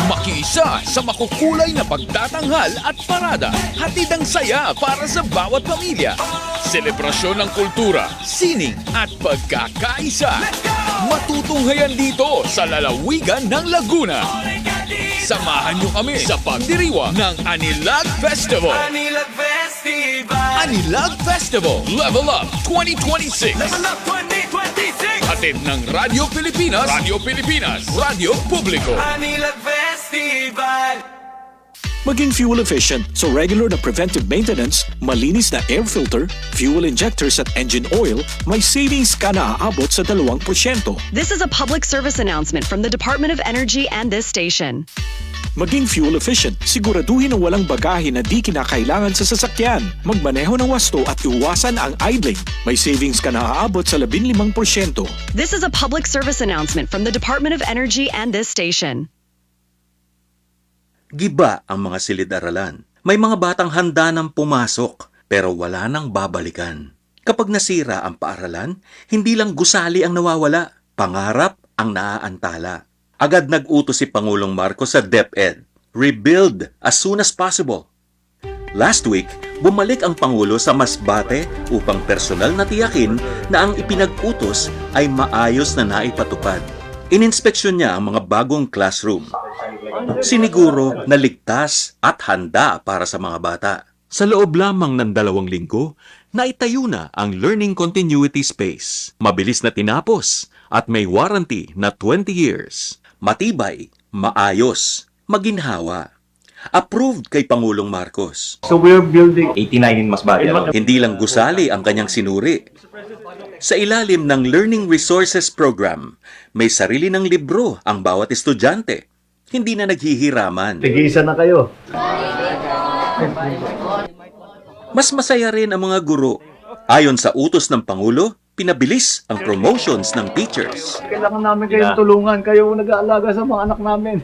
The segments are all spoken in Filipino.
Makiisa sa makukulay na pagtatanghal at parada. Hatid ang saya para sa bawat pamilya. Selebrasyon ng kultura, sining at pagkakaisa. Matutunghayan dito sa lalawigan ng Laguna. Samahan niyo kami sa pagdiriwang ng Anilag Festival. Anilag Festival. Anilag Festival Level Up 2026. Level Up 2026. Hatid ng Radyo Pilipinas, Radyo Publiko. Anilag Festival. Maging fuel efficient so regular na preventive maintenance, malinis na air filter, fuel injectors at engine oil, may savings ka na aabot sa 2%. This is a public service announcement from the Department of Energy and this station. Maging fuel efficient, siguraduhin na walang bagahe na di kinakailangan sa sasakyan. Magmaneho ng wasto at iwasan ang idling. May savings ka na aabot sa 15%. This is a public service announcement from the Department of Energy and this station. Giba ang mga silid-aralan. May mga batang handa nang pumasok pero wala nang babalikan. Kapag nasira ang paaralan, hindi lang gusali ang nawawala, pangarap ang naaantala. Agad nag-utos si Pangulong Marcos sa DepEd, rebuild as soon as possible. Last week, bumalik ang Pangulo sa Masbate upang personal na tiyakin na ang ipinag-utos ay maayos na naipatupad. Ininspeksyon niya ang mga bagong classroom. Siniguro na ligtas at handa para sa mga bata. Sa loob lamang ng 2 linggo, naitayo na ang Learning Continuity Space. Mabilis na tinapos at may warranty na 20 years. Matibay, maayos, maginhawa. Approved kay Pangulong Marcos. So we're building 89 in Masbate. Hindi lang gusali ang kanyang sinuri. Sa ilalim ng Learning Resources Program, may sarili ng libro ang bawat estudyante. Hindi na naghihiraman. Tigisa na kayo. Mas masaya rin ang mga guro. Ayon sa utos ng Pangulo, pinabilis ang promotions ng teachers. Kailangan namin kayong tulungan. Kayo nag-aalaga sa mga anak namin.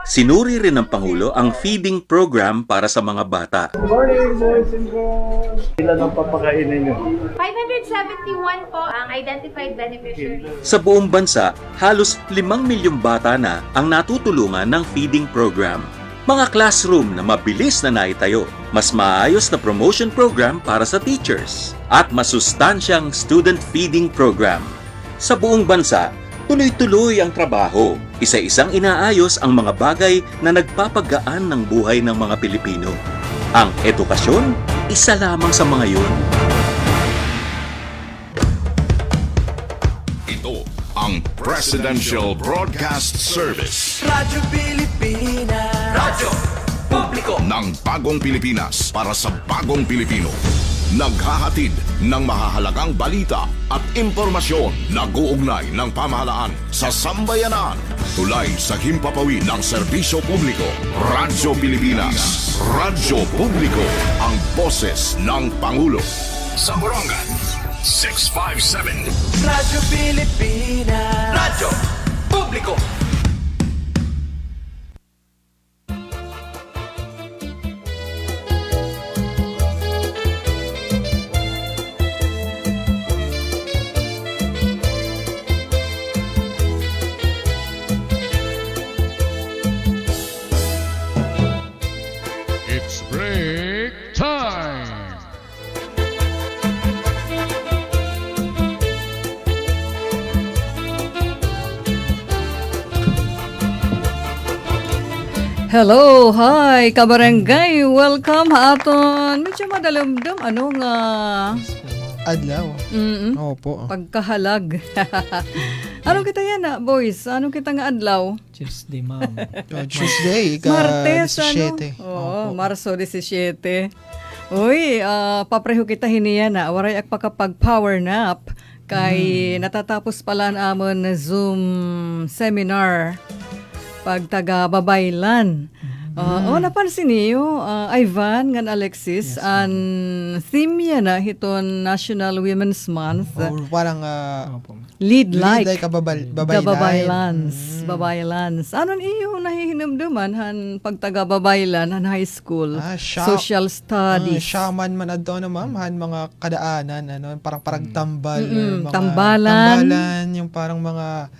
Sinuri rin ng Pangulo ang feeding program para sa mga bata. Good morning, boys and girls. Ilan ang papakainin nyo? 571 po ang identified beneficiaries. Sa buong bansa, halos 5 milyong bata na ang natutulungan ng feeding program. Mga classroom na mabilis na naitayo, mas maayos na promotion program para sa teachers, at masustansyang student feeding program. Sa buong bansa, tuloy-tuloy ang trabaho. Isa-isang inaayos ang mga bagay na nagpapagaan ng buhay ng mga Pilipino. Ang edukasyon, isa lamang sa mga yun. Ito ang Presidential Broadcast Service Radyo Pilipinas. Radyo Publiko. ng Bagong Pilipinas para sa Bagong Pilipino. Naghahatid ng mahahalagang balita at impormasyon na guugnay ng pamahalaan sa sambayanan. Tulay sa himpapawid ng serbisyo publiko. Radyo Pilipinas. Radyo Publiko. Ang boses ng Pangulo. Sa Borongan, 657. Radyo Pilipinas. Radyo Publiko. It's break time! Hello, hi, kabarangay. Welcome ha aton. Medyo madalamdam ano nga Adlaw. Opo. pagkahalag. Anong kita yan na, boys? Anong kita nga adlaw? Tuesday, ma'am. Tuesday, Martes, 17. Oo, Marso 17. Uy, papreho kita hiniya na. Waray ak pakapag power nap. Kay natatapos pala amon na Zoom seminar pag taga Babaylan. Napansin niyo, Ivan ngan Alexis, an theme yan na hiton National Women's Month. Parang Lead like Babaylans. Babaylans. Anon iyo nahihinumduman han pagtaga Babaylan han high school. Social studies. Shaman man adto na ma'am, han mga kadaanan, ano, parang tambal. Tambalan. Yung parang mga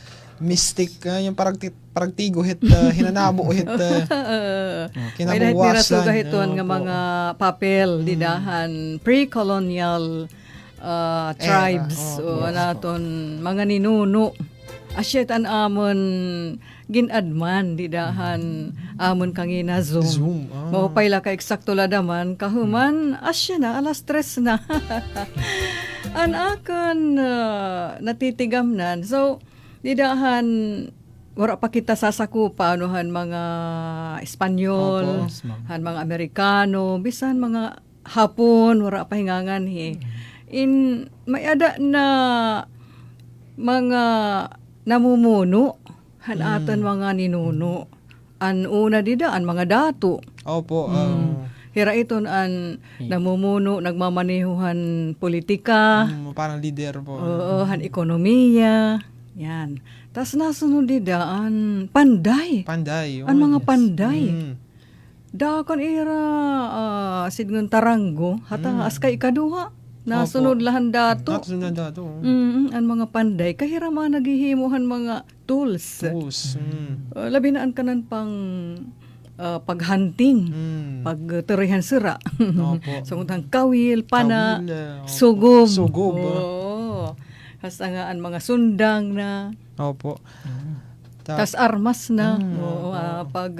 mystic, yung paragtigo hit, hinanabo hit, May dahit niraso kinabuwasan. gahiton nga mga papel, didahan, pre-colonial tribes, o naton, mga ninuno. Asyet an amon ginadman, didahan, amon kangina Zoom. Zoom, Maupay la ka eksakto la daman, kahuman, asya na, alas 3 na. An akon natitigamnan. So, didahan, wala pa kita sasakupa, anuhan mga Espanyol, han mga Amerikano, bisan mga Hapon, wala pa hingangan may ada na mga namumuno, han atan mga ninuno. An una dida, an mga dato. Opo. Hira iton an namumuno, nagmamanehuhan politika, Parang leader po. oo, han ekonomiya, yan. Tas nasunod dida, an panday. Panday. An mga yes. panday. Dakon ira sidngon taranggo, hata askay ikaduha. Nasunod lahan dato. Nasunod dato. An mga panday, kahira mga naghihimuhan mga tools. Labi na an kanan pang paghunting, pagturihan sira. Sungutang kawil, pana, sugob. Sugob. Oo. Hasta nga an mga sundang na. Opo. Tas armas na. Oo, pag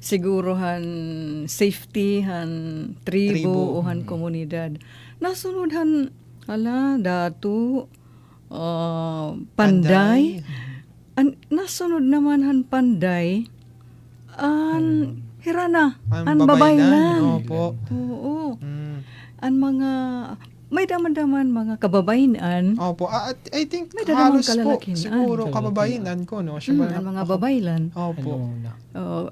sigurohan safety han tribo o han komunidad. Nasunodhan dato panday. Nasunod naman han panday an hirana, an babaylan. Opo. Oo. An mga may daman-daman mga kababainan. Opo. I think may daman halos po kalalakihan. siguro kababainan ko, no? An mga babaylan. Opo.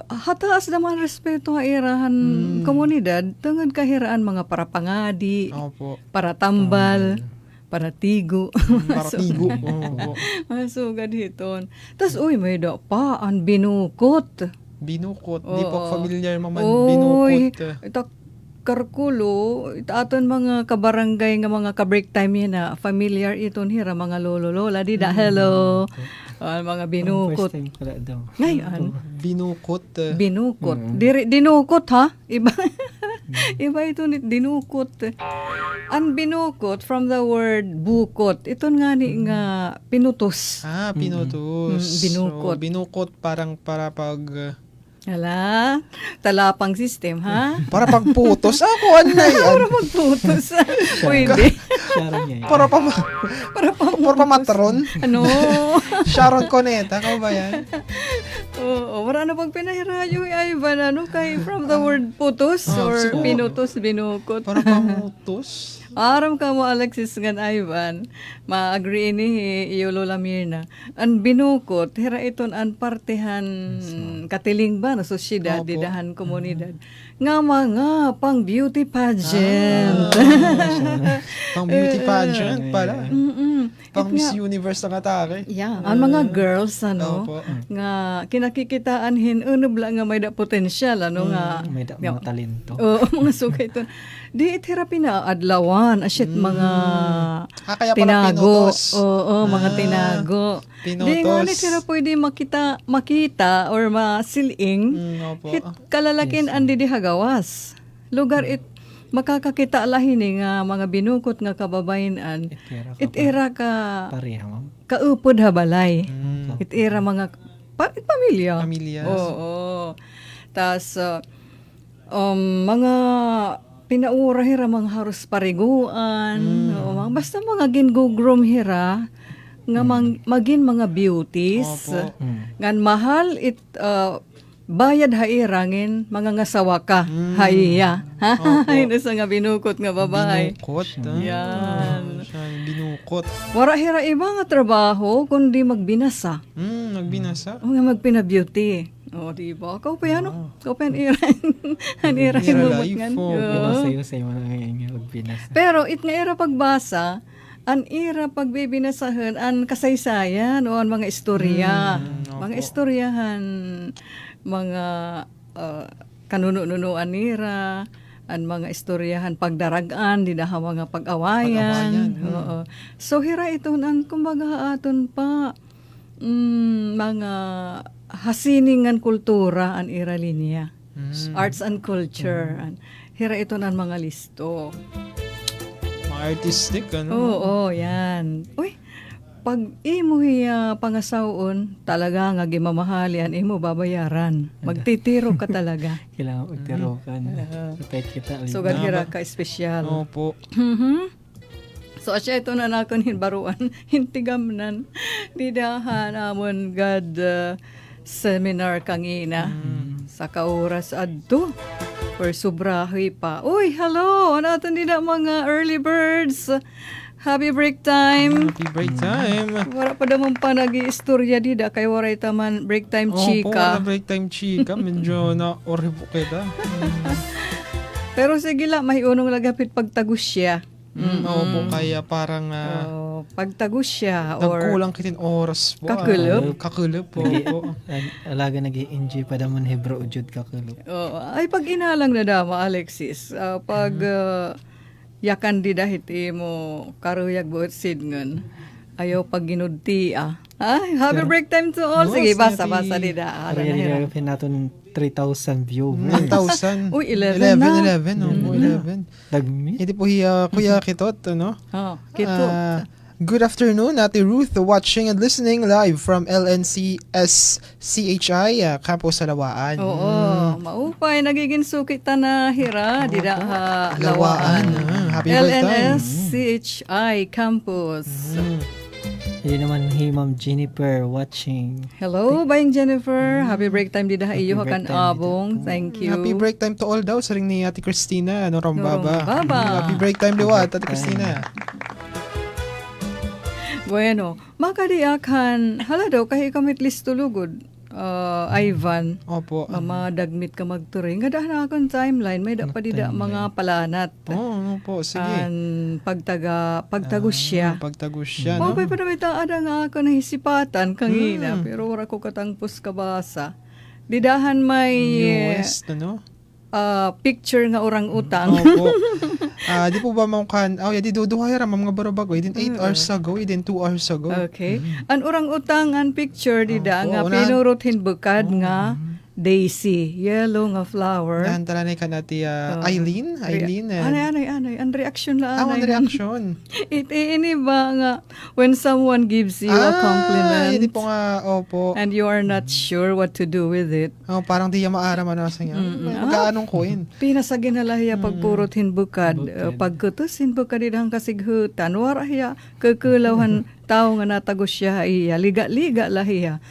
Hataas naman respeto nga irahan komunidad, tungod kahiraan mga para pangadi, Opo. para tambal, para tigo. Para tigo. Opo. Masugad hiton. Tas may da pa ang binukot. Binukot. Di po familiar maman Uy, binukot. ita karkulo, aton mga kabarangay nga mga ka-break time yan na familiar iton hira mga lolo-lola. Di hello. Mga binukot. Ngayon, Binukot. binukot. Dinukot ha? Iba. Iba ito dinukot. Ang binukot from the word bukot. Ito nga ni nga pinutos. Pinutos. Binukot. So, binukot parang para pag... Hala, talapang system, ha? Para pagputos. Ako, ano na yan? Para magputos. Pwede. Para pamatron. Ano? Sharon Coneta, ka ba yan? Oo, wala na pag pinahirayo ay ba na, no? Kay from the word putos or siguro. pinutos, binukot. Para pamutos. Aram ka mo, Alexis, ngan Ivan, ma-agree ni iyo Lola Mirna. Ang binukot, hira iton ang partihan katiling ba na sosyedad, didahan komunidad. Nga mga pang beauty pageant. Pang beauty pageant pala. Pang Miss Nga- Universe na atake. Yeah, ang mga girls Opo. nga kinakikitaan unubla nga may da potensyal nga May mga talento. Oo, mga sugay ito. Di itirapi na adlawan, asyet mga Kaya pala tinago. pinutos. Oo, mga tinago. Pinutos. Di nga ni tira pwede makita or masiling. Opo. Hit kalalakin andi di hagawas. Lugar makakakita lahin nga mga binukot nga kababayan itira ka Pareha, ma'am. kaupod habalay. Itira mga pamilya. Pamilyas. Oo. Tas mga pinaura hira mga haros pariguan. Oo, basta mga gingugrom hira nga magin mga beauties. Opo. Ngan mahal bayad hairangin mga ngasawa ka. Haiya. Ay, nasa nga binukot nga babae. Binukot. Yan. Binukot. Wara hira iba nga trabaho kundi magbinasa. Nagbinasa. O nga magpina-beauty. O, diba? Kau pa yan, no? Kau pa yan iran. An iran Ira mo life, ngan. oh. Oo. Sa'yo mo nga magbinasa. Pero it nga ira pagbasa, an ira pagbibinasahan, an kasaysayan o an mga istorya. Mga istoryahan, mga kanununuan nira, an mga istoryahan pagdaragan, dinaha mga pag-awayan. Oo. So, hira ito, kumbaga aton pa, mga hasiningan kultura an ira linya. Arts and culture. Hira ito ng mga listo. Mga artistic, ano? Oo, yan. Uy, pag imo hiya pangasawon, talaga nga gimamahalian imo babayaran. Magtitiro ka talaga. Kailangan magtirokan. Repet kita. Sugar hira ka espesyal. Opo. So, asya ito na nakon hinbaruan, hintigamnan. Didahan amon God seminar kangina. Sa kauras adto. Or subrahi pa. Uy, hello! Natin din mga early birds. Happy break time. Happy break time. Wala pa naman pa nag-iistorya dida kay waray taman break time chika. Opo, break time chika. Medyo na-oribo kita. Pero sige la, may unong lagapit pagtagus siya. Opo, kaya parang pagtagus siya or nagkulang kitin oras po. Kakulop. Kakulop po. Alaga nag-i-enjoy pa damon Hebro ujud kakulop. Ay pag inalang na dama Alexis, pag yakan di dahit mo karuyag buot sidngon. Ayaw pag ginudti Ay, happy break time to all. Sige, basa-basa di da. Kaya nilagapin natin 3,000 view. 9,000. Uy, 11 na. 11. Dagmi. Hindi po Kuya Kitot, ano? Kitot. Good afternoon, Ate Ruth, watching and listening live from LNCS CHI, Campus Lawaan. Oo, maupay, nagiging sukit na hira, dida Lawaan. Happy birthday. LNS CHI Campus. Hindi naman Ma'am Jennifer watching. Hello, Bayang Jennifer. Happy break time dida iyo hakan time abong. Thank you. Happy break time to all daw, sa ring ni Ate Christina, Norambaba. Norambaba. Happy break time liwat, Ate Christina. Bueno, makadiakan, hala daw, kahit kamit listo lugod, Ivan. Opo. Mamadagmit ka magturing. Gadahan na akong timeline, may da pa dida mga palanat. Opo, sige. Pagtagus siya. Pagtagus siya, no? Mabay pa naman ada nga ako nahisipatan kangina, pero wala ko katangpos kabasa. Didahan may Newest, ano? picture nga orang-utang. Opo. Di po ba mamukan? Di duduhay ra mga barabagoy. Din 8 hours ago, din 2 hours ago. Okay. An orang-utang an picture dida nga pinurot hinbukad nga Daisy, yellow nga flower. Nahantalanay ka natin Eileen. Anay. An reaction la anay. An reaction. Ini ba nga when someone gives you a compliment. Hindi po nga, opo. And you are not sure what to do with it. Parang di ya maaram ano sa nga. Magkaanong coin. Pinasagin na lahiya pagpurot hinbukad. Pagkutos hinbukad idang kasighutan. Warahiya kakulawhan tao nga natagos siya iya. Liga-liga lahiya.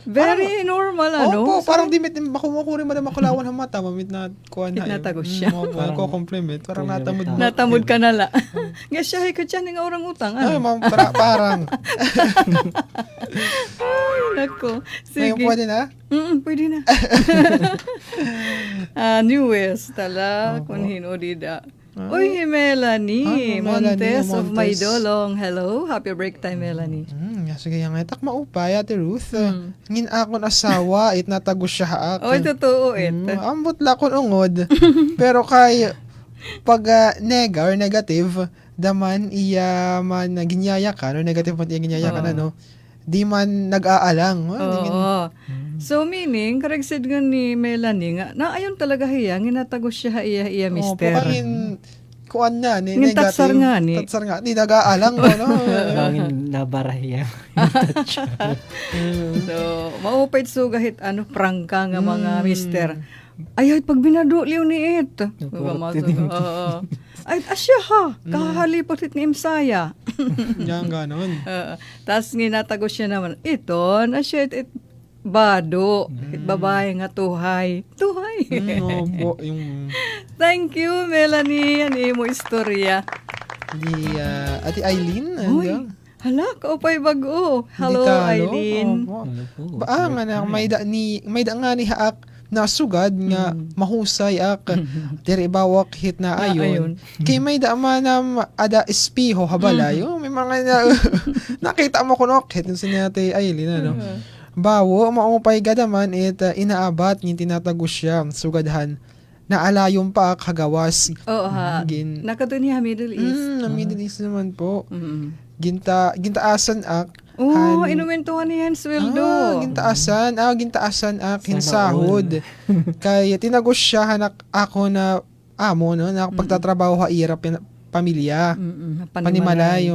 Very normal ano. Opo, parang di makumukuri mo na makulawan ang mata. Mamit na kuha na. Natagos siya. Opo, ko-compliment. Parang natamod mo. Natamod ka na la. Nga siya ay ka dyan ng orang utang. Ay, ma'am, parang. Ay, nako. Sige. Ngayon pwede na? Pwede na. Newest tala. Kung hinodida. Uy, Melanie Montes of Maydolong. Hello. Happy break time, Melanie. Sige, yung itak maupay, Ate Ruth. Ngin akon asawa, natagos siya haak. Oy, totoo ambot la kon ungod. Pero kay pag nega or negative, daman iya man ginyayakan or negative man iya ginyayakan, ano, di man nag-aalang. So meaning, karagsid nga ni Melanie nga, na ayon talaga hiya, nginatagos siya iya mister. Pagin, kuan na, ni negative. Tatsar nga, ni nag-aalang ko, no? Pagin nabarahiya. So, maupait sugahit, prangka nga mga mister. Ay, pag binadoliw ni it. Ay, asya ha, kahalipot it ni Imsaya. Yan, ganon. Tapos nginatagos siya naman, ito, asya it bado, babae nga tuhay. Thank you, Melanie. Yan mo istorya. Ate Eileen? Hala, kaupay bago. Hello, Eileen. Nga na, may da nga ni haak nasugad nga mahusay ak diri bawak hit na ayon. Kay may da manam ada espiho habalay. May mga nakita mo kuno hit sa Ate Eileen, ano. Bawo, maumapay gadaman inaabat ng tinatagos siya, sugadhan, naalayon pa kagawas. Oo ha, nakadun niya Middle East. Middle East naman po. Gintaasan ak, Oh, inumentuhan niyan sweldo. Gintaasan hinsahod. Kaya tinagos siya hanak ako na amo no na pagtatrabaho haira pamilya. Panimalay.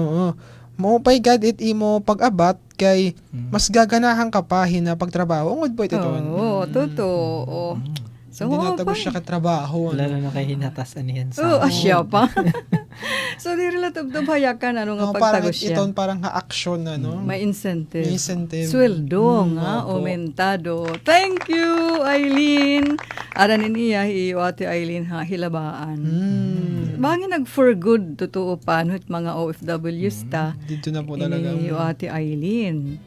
Mo pay God it imo pag-abat kay mas gaganahan ka pa na pagtrabaho. Ungod po ito. Oo, totoo. So, hindi natagos siya katrabaho. Lalo na kay hinatasan niyan sa... Oo, asya pa. So, di relative to hayakan, nga pagtagos siya. Parang parang ha-action na, no? May incentive. May incentive. Sweldo, nga, aumentado. Thank you, Eileen. Aranin niya, Ate Eileen, ha, hilabaan. Bangin nag-for good, totoo pa, no, mga OFWs ta. Dito na po talaga. Ate Eileen.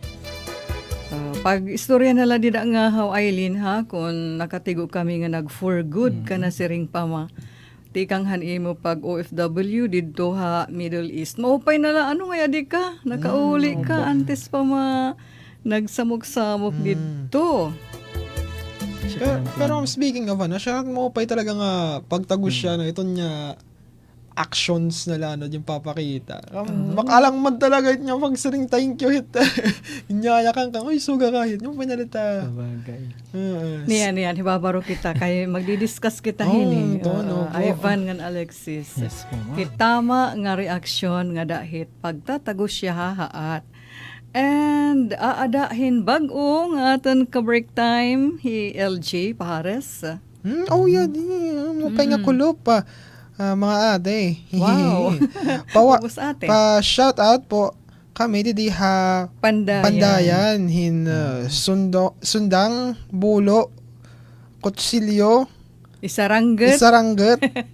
Pag istorya nala dida nga how Eileen ha kung nakatigo kami nga nag for good ka na siring pa ma tikang imo pag OFW didto ha Middle East maupay nala ano nga di ka nakauli ka antes pa ma nagsamok-samok didto. Pero speaking of siya maupay talaga nga pagtagos siya na ito niya actions na lanod yung papakita. Makalang man talaga niya pag saring thank you hit. Inyayakan ka, uy, suga kahit. Yung pinalita. Sabagay. Niyan, hibabaro kita. Kaya magdi-discuss kita Ivan ngan Alexis. Yes, Kitama nga reaksyon nga dahit pagtatagos siya hahaat. And aadahin bag-o nga aton ka-break time, LJ Pahares. Mupay nga kulop pa. Mga ate. Wow. Pa-shout out po kami didi ha Pandayan Sundang Bulo Kutsilyo Isarangget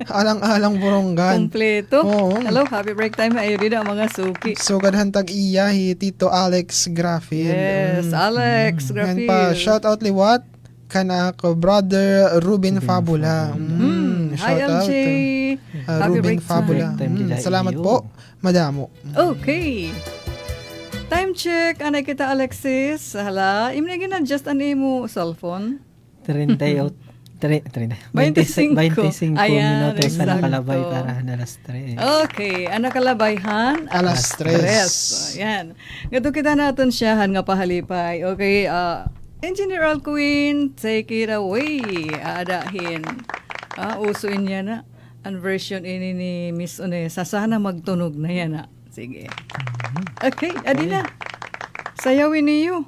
Alang-alang Borongan kompleto. Hello, happy break time ayo dida mga suki. So kadhantag iya Tito Alex Grafil. Yes, Alex Grafil. And pa shout out liwat kana ko brother Ruben Fabula. Hi LJ. Ruben Fabula. Salamat po, madamo. Okay. Time check. Anay kita, Alexis. Hala, imnigin na just an imo cellphone. 25 minutos na nakalabay para alas 3. Okay, nakalabay alas 3. Ayan. Gato kita natin siyahan nga pahalipay. Okay, Engineer Alcuin, take it away. Aadahin. Usuin niya na. Ang version ini ni Miss Onesa. Sana magtunog na yan na. Sige. Okay, adi na. Sayawin niyo.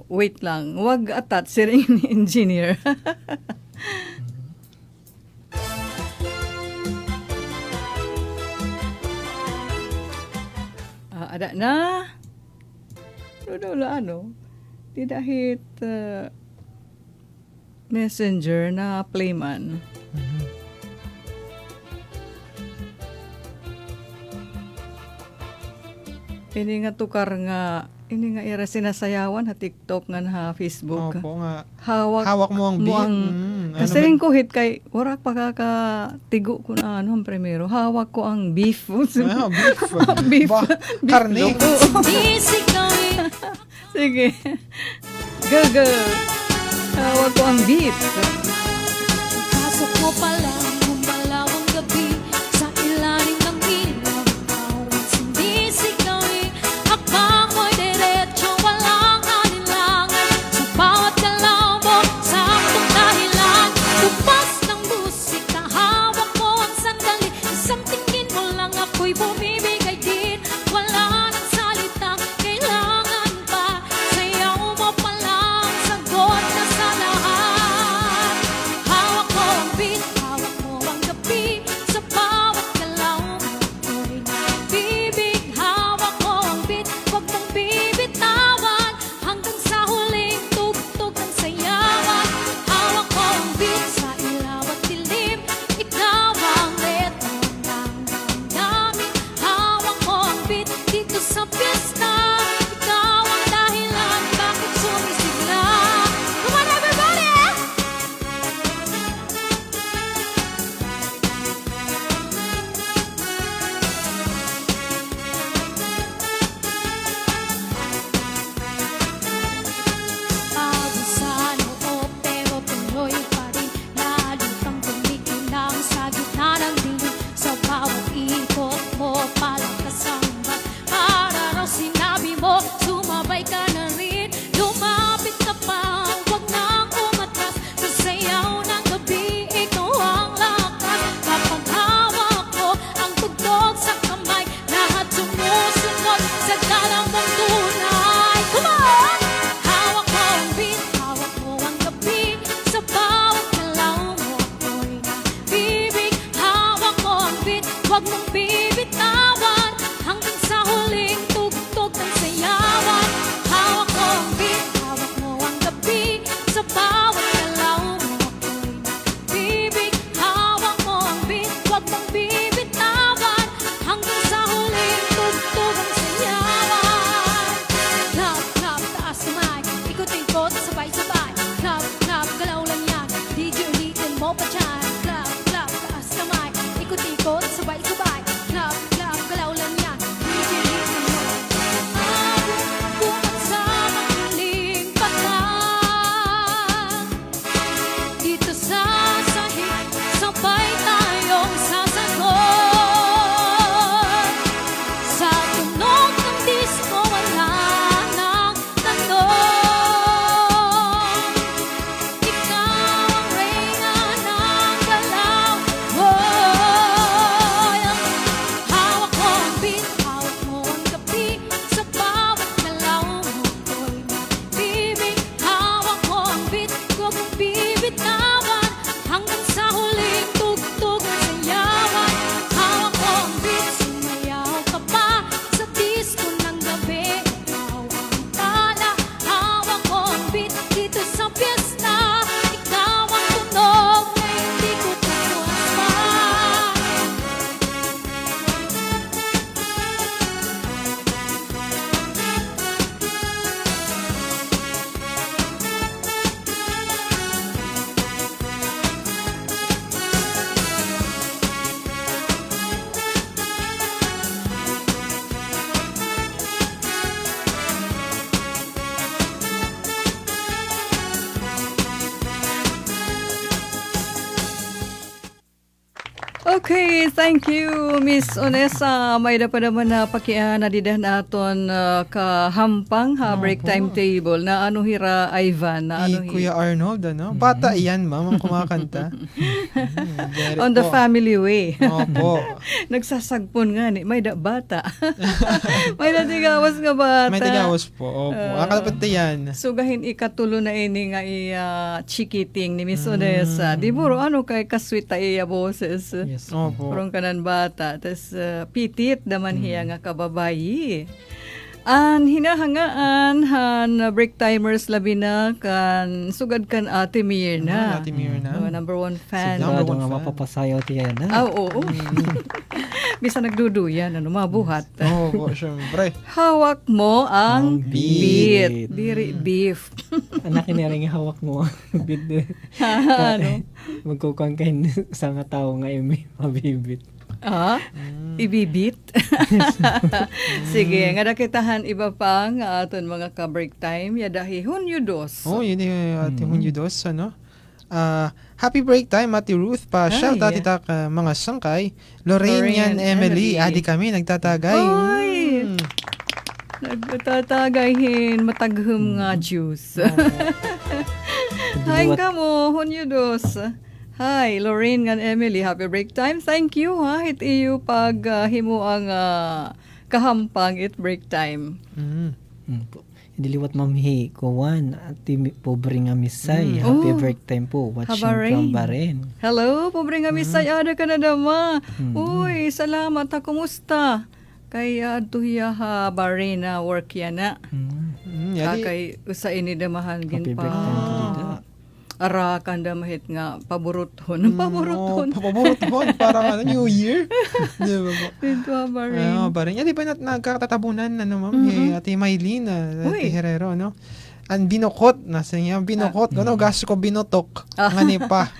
Wait lang. Huwag atat si ring ni engineer. Ada na. Di dahit messenger na playman. Ini nga tukar nga ira sinasayawan ha TikTok nga ha Facebook. Opo nga. Hawak mo ang beat. Kasi rin ko hit kay warak pagkakatigo ko na primero. Hawak ko ang beef. Beef. Karne. Sige. Go. Hawak ko ang beef. Pasok mo pa lang nung malawang gabi sa ilalim ng ilaw. Bawat sindisigaw hakbang mo'y diretso walang alinlangan. Sa bawat galaw mo, saktong dahilan. Tupas ng musika, hawak mo ang sandali. Isang tingin mo lang ako'y bumibigay din. Wala nang salita, kailangan pa. Sayaw mo pa lang, sagot na sa lahat. Hawak mo ang beat, hawak mo Okay, thank you, Miss Onesa. May pa naman na pakian na didah naton kahampang break timetable na ano hira Ivan na ano Kuya Arnold, ano? Bata yan, ma'am, ang kumakanta. On the family way. Opo. Nagsasagpon nga ni, may da bata. May da tigawas nga bata. May tigawas po, opo. Akalapat yan. Sugahin ikatulo na ini nga chikiting ni Miss Onesa. Di buro ano kay kasweet ta iya boses. Yes, opo. Purong kanan bata. Tas pitit daman hiya nga kababayi. An hinahangaan han break timers labi na kan sugad kan Ate Mirna. Ate Mirna. Number one fan. Sigurado nga mapapasayaw tiya na. Oo. Bisa nagduduyan, ano, mabuhat. Oo, syempre. Hawak mo ang beef. Diri beef. Anak na rin hawak mo ang beef. Ano? Magkukuhan kayo sa nga tao nga may mabibit. Ibibit. Sige, nga nakitahan iba pang aton mga ka-break time. Yadahi Hunyo 2. Oh, yun yung Ate Hunyo 2, ano? Happy break time, Ate Ruth. Shout out ita ka mga sangkay. Lorraine Emily. Adi kami, nagtatagay. Oy! Nagtatagayhin, mataghum nga juice. Hi ka mo, Hunyo 2. Hi, Lorraine and Emily. Happy break time. Thank you, ha. It iyo pag himo ang kahampang it break time. Hindi liwat mamhi kuwan at pobre nga misay. Happy break time po. Watching from Bahrain. Hello, pobre nga misay. Ada ka na dama. Uy, salamat ha. Kumusta? Kay tuhiya ha Bahrain na work yan na. Kay usa ini damahan gin Happy break time po dito. Arakan da mahit nga paboruton. Paboruton. Parang New Year. Di ba po? Dito Bahrain. Bahrain. Di ba nagkatatabunan na ma'am? Ate Maylene, Ate Herrero, no? Ang binukot. Nasa niya, binukot. Ano, gasto ko binutok. Ngani pa.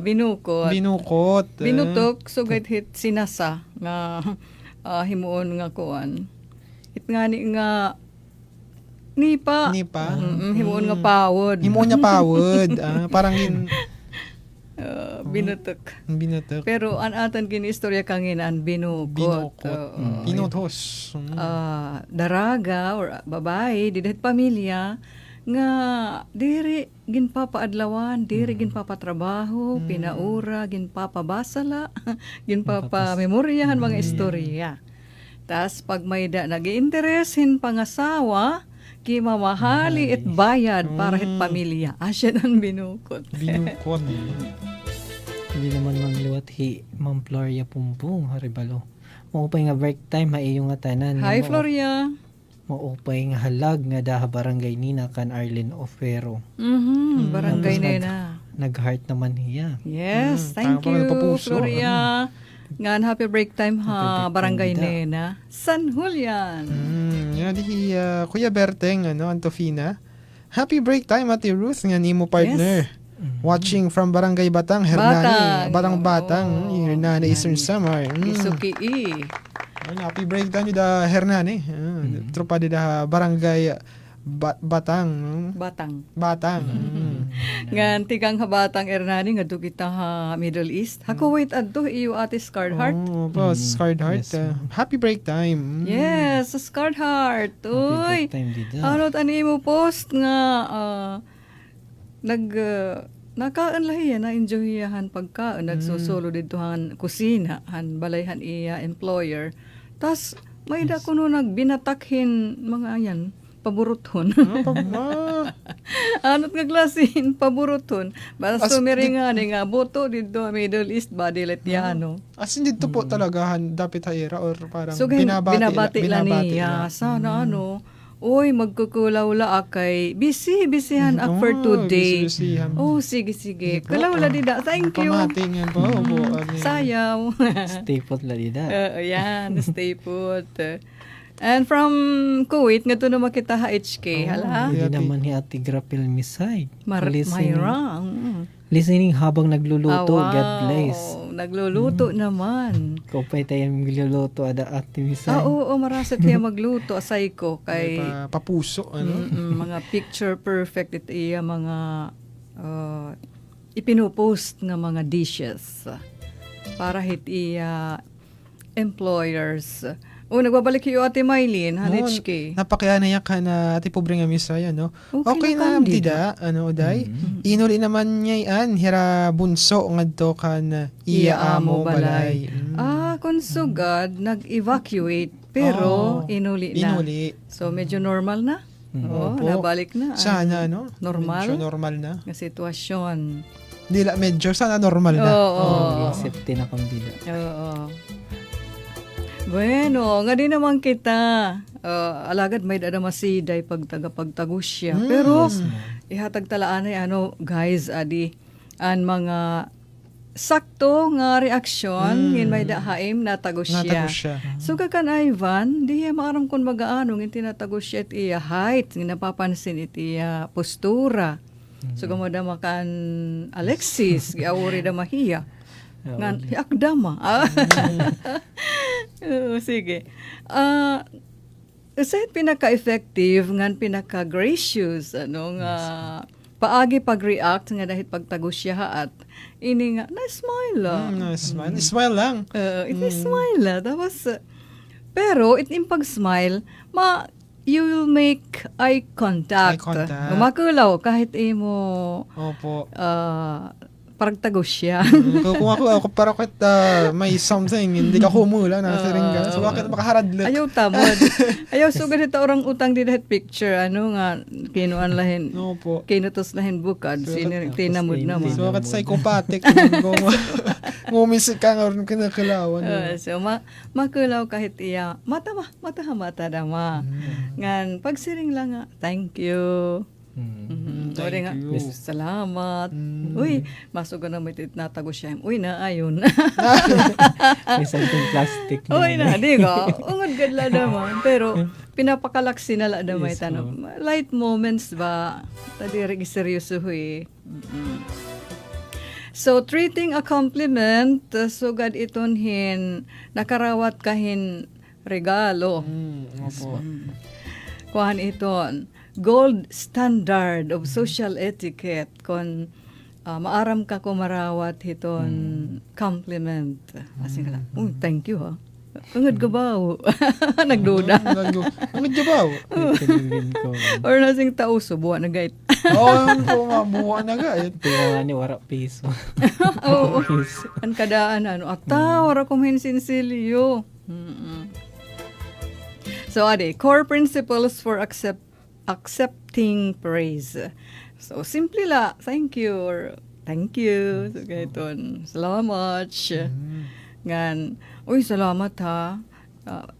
Binukot. Binukot. Binutok, sugad hit sinasa nga himuon nga kuan. It ngani nga Nipa. Himuon nga pawod. Himuon niya pawod. Parang binutok. Binutok. Pero an atan kini istorya kanginan binukot. Binutos. Daraga or babae, didit pamilya nga diri ginpapaadlawan, diri ginpapatrabaho, pinaura, ginpapabasala, ginpapamemoryahan mga istorya. Tas pag may nag-i-interes hin pangasawa, kimamahali at bayad para hit pamilya. Asya ang binukot. Binukot. Hindi naman mangliwat Ma'am Floria Pumpong, haribalo. Maupay nga break time, haiyo nga tanan. Hi, Floria. Maupay nga halag nga daha barangay nina kan Arlene Ofero. Barangay nina. Nag-heart naman hiya. Yes, thank you, Floria. Ngan happy break time ha, barangay nina. San Julian. Di Kuya Berteng, Antofina. Happy break time, Ate Ruth, nga nimo partner. Yes. Watching from Barangay Batang, Hernani. Batang. Hernani Eastern Samar. Isuki. Happy break time da Hernani. Tropa da Barangay Batang. Ngan tigang habatang Hernani nga kita ha Middle East. Hako wait adto iyo Ate Scarred Heart. Scarred Heart. Happy break time. Yes, Scarred Heart. Uy. Ano tani mo post nga nakaan lahi na enjoy yahan pagkaan nagsusolo ditohan kusina han balayhan iya employer. Tas may da kuno nagbinatakhin mga ayan paboruton. Anot nga klasin paboruton. Basta sumiringan nga boto dito Middle East Badiletiano. As in dito po talagahan dapat hayera or parang binabati lang niya. Sana Uy, magkukulaw-la akay. Bisihan ak for today. Sige. Kulaw-la dida. Thank you. Pamatingan po. Sayaw. Stay put la dida. Yan, stay put. And from Kuwait, nga to na makita HK. Hala? Hindi naman ni Ate Grapil Misay. Mayrang. Listening habang nagluluto. Wow. God bless. Nagluluto naman. Kupay tayo magluluto ada Ate Misay. Oo, marasat niya magluto. Asay ko kay papuso. Mga picture perfect. Ito iya mga ipinupost nga mga dishes. para hiti employers. Nagbabalik yung Ate Mylene, Halichki. Napakaya na yan ka na ati pobre nga misaya, no? Okay Okay na, na dida, Uday? Inuli naman niya yan, hira bunso nga to kan iya amo balay. Konsugad, nag-evacuate, pero inuli na. Inuli. So, medyo normal na. Nabalik na. Sana, no? Normal. Medyo normal na. Ang sitwasyon. Dila, medyo sana normal na. Safety na kang dila. Oo. Bueno, nga din naman kita. Alagad may dadamasiday pagtagus siya. Pero, ihatag talaan ay guys, adi, ang mga sakto nga reaksyon, in may dahaim, natagos siya. So, kakan Ivan, di maaram kung magaano, ng tinatagos siya at iya height, napapansin iti postura. So, gamada makan Alexis, giawuri da mahiya. Ngan, akdama. Sige. Sa pinaka-effective, ngan pinaka-gracious, paagi pag-react nga dahil pagtagos siya at ini nga, na-smile lang. Smile lang. Smile lang. Tapos, pero, itim pag-smile, you will make eye contact. Makulaw kahit imo paragtagos siya. Kung ako parang may something, hindi ka humula na siringga. So, bakit makaharadlit? Ayaw tamod. Ayaw sugad ito orang utang di dahil picture. Nga, kinuan lahin. Kinutos lahin bukad. Tinamod naman. So, bakit psychopathic? Ngumisik ka nga rin kinakalawan. So, makulaw kahit iya. Mata dama. Ngan, pagsiring lang nga, thank you. Thank you. Salamat. Uy, masuga na may natagos siya. Uy, ayun. May something plastic. Uy, di ka? Ungod gadla naman. Pero, pinapakalaksi na lang naman. Light moments ba? Tadirig seryoso eh. So, treating a compliment, sugad itonhin, nakarawat kahin regalo. Kuhan iton. Gold standard of social etiquette kon maaram ka ko marawat hiton compliment. Asing lang, thank you ha. Ungod gabaw. Nagduda. Ungod gabaw. Or nasing tao subuan na gait. Mabuhan na gait. Kaya ni wara piso. Ang kadaan wara kuminsin silyo. So ade, core principles for accepting praise. So, simple la, thank you, or thank you. So, gayton, salamat. Ngan, uy, salamat ha.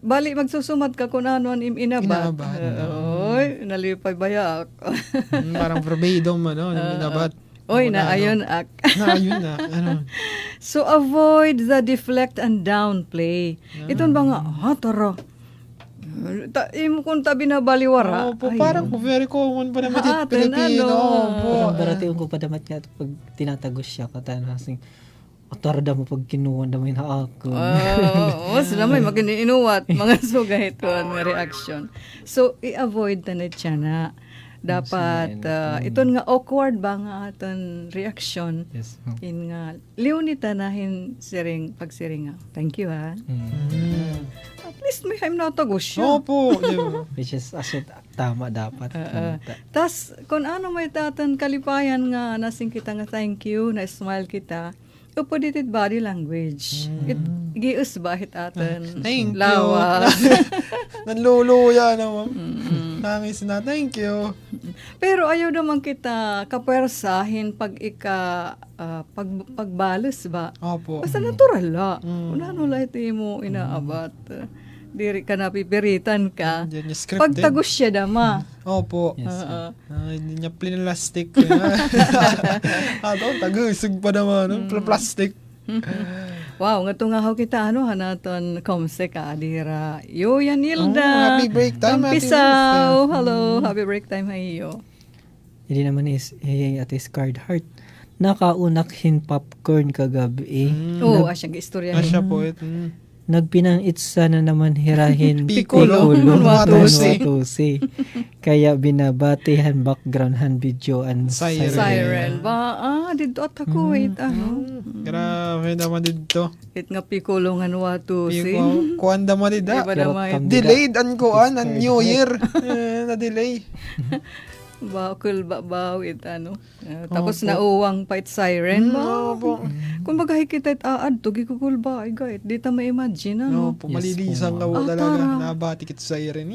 Bali, magsusumat ka kung ano ang inabat. Uy, nalipay bayak. Parang verbatim, inabat. Uy, naayon ak. Naayon na. So, avoid the deflect and downplay. Iton ba nga, tara. Kung tabi na baliwara. Parang very common pa naman dito Pilipino. Parang baratiyon ko pa damat niya pag tinatagos siya katanasing otarda mo pag kinuwan na may naako. Sila may maginiinuwat mga sugay ito ang reaction. So, i-avoid na siya na. Dapat, iton nga awkward ba nga aton reaction. Yes. In nga, liunita nahin pagsiring nga. Thank you ha. At least may time natagos siya. Opo. Which is tama dapat. Tas, kung ano may tatan kalipayan nga nasing kita nga thank you, na smile kita, upodited body language. Gius bahit atan. Thank lawa. you. Nanluluya naman. Nangis na, thank you. Pero ayaw naman kita kapwersahin pag pagbalos ba? Opo. Basta natural la. Unano la ito mo inaabat. Diri ka napipiritan ka. Pagtagos siya dama. Opo. Hindi niya pinalastik. Tagusog pa naman. Plastic. Wow, nga tungahaw kita hanaton komse ka adira. Yo Yanilda. Happy break time. Pisaw. Hello, happy break time hayo. Hindi naman at is card heart. Nakaunak hin popcorn kagabi. Asyang istorya. Asya po. nagpinangitsa na naman hirahin Piccolo, Manwatusi. Kaya binabatehan background han video and Siren. Ba, dito at ako, wait, Grabe naman dito. It nga Piccolo nga Manwatusi. Kuan da manida. Iba naman. Delayed an kuan an New Year. Na-delay. Bakul wait, tapos nauwang pa it siren ba? Kung bagay kita it aad to, gikukul ba? Ay, gait, di ta ma-imagine, Malilisan ka mo talaga. Nabati kit siren.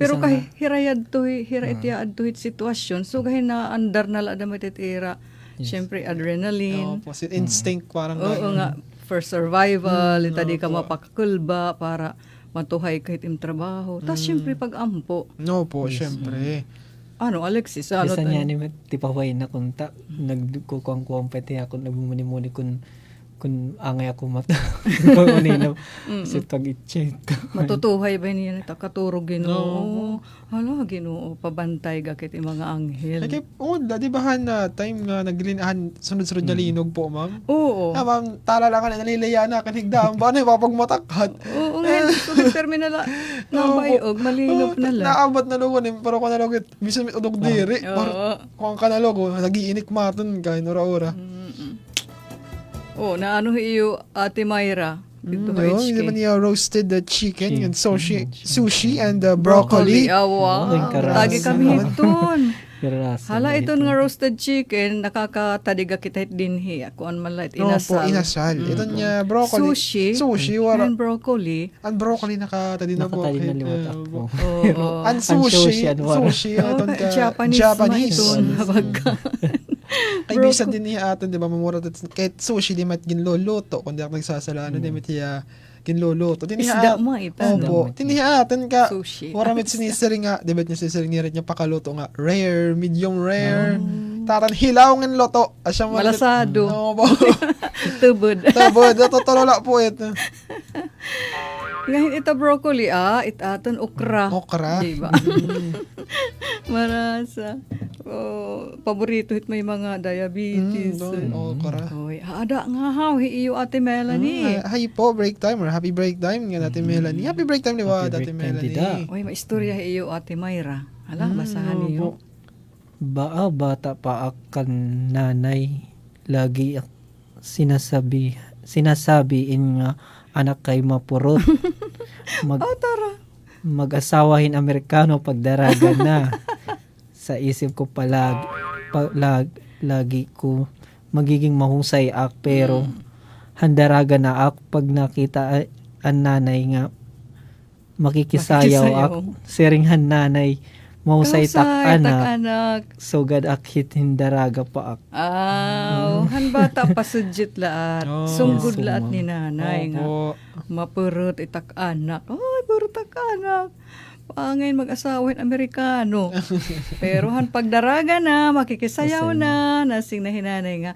Pero kay hirayad to, hirayaad to it sitwasyon. So, kahit na andar na lang damit it era. Siyempre, adrenaline. Instinct parang. Oo nga, for survival, itadi ka mapakakulba para matuhay kahit im trabaho. Tapos, syempre, pag-ampo. No po, syempre. Alexis? Isa niya ni tipaway na kunta. Nagkukuang-kuang pati ako. Nagmumuni-muni kung angay ako mata. Pag-uninaw. Kasi pag-i-check. Matutuhay ba niya? Katurog Ginoo. Hala, Ginoo. Pabantay gakit yung mga anghel. Di ba na time nga naglinahan sunod-sunod na linog po, ma'am? Oo. Ma'am, tala lang ka na nalilaya na kanigdaan. Ba na ipapagmatakhat? Oo nga. Sunod terminal na bayog. Malinop na lang. Naabat na lugon. Pero kung nalugit, bisa may udog diri. Kung ka nalugo, nag-iinik maton ka. Ora-ora. Na ano iyo, Ate Myra? Hindi man niya roasted chicken and sushi and broccoli. Lagi kami itun. Hala, ito nga roasted chicken, nakakatadiga kita dinhi. Ako an malit, inasal. Inasal. Ito niya broccoli. Sushi. And broccoli. Ang broccoli nakatadi na po. Nakatadi na liwat ako. Ang sushi. Japanese. Kaibisan din niya atin, di ba, mamura kahit sushi, di mat ginloloto, kung di ako nagsasala, di mat hiya ginloloto. Isda mo, ita. Opo. Tiniha atin ka, sushi. waramit sinisiring nga, di ba niya sinisiring niya rin niya pakaluto nga, rare, medium rare, taran hilaw ng loto. Malasado. Opo. Tubod. Totolola po ito. Ngayon ito broccoli, itaton okra. Diba? Marasa. Paborito hit may mga diabetes. Okra. Ada nga iyo Ate Melanie. Hi po, break time or happy break time nga Ate Melanie. Happy break time di ba Ate Melanie? Maistorya iyo Ate Myra. Basahan niyo. Bata pa akan nanay lagi sinasabiin nga anak kay mapurot. Mag-asawahin Amerikano pagdaragan na. Sa isip ko lagi ko magiging mahusay pero handaraga na ako pag nakita ang nanay nga makikisayaw siringhan nanay mahusay tak anak sugad hit hindaraga pa ak. Han bata pasudjit laat. Sunggod laat ni nanay nga mapurot itak anak. Purot tak anak. Pangayon mag-asawin Amerikano. Pero han pagdaraga na, makikisayaw na, nasing na hinanay nga,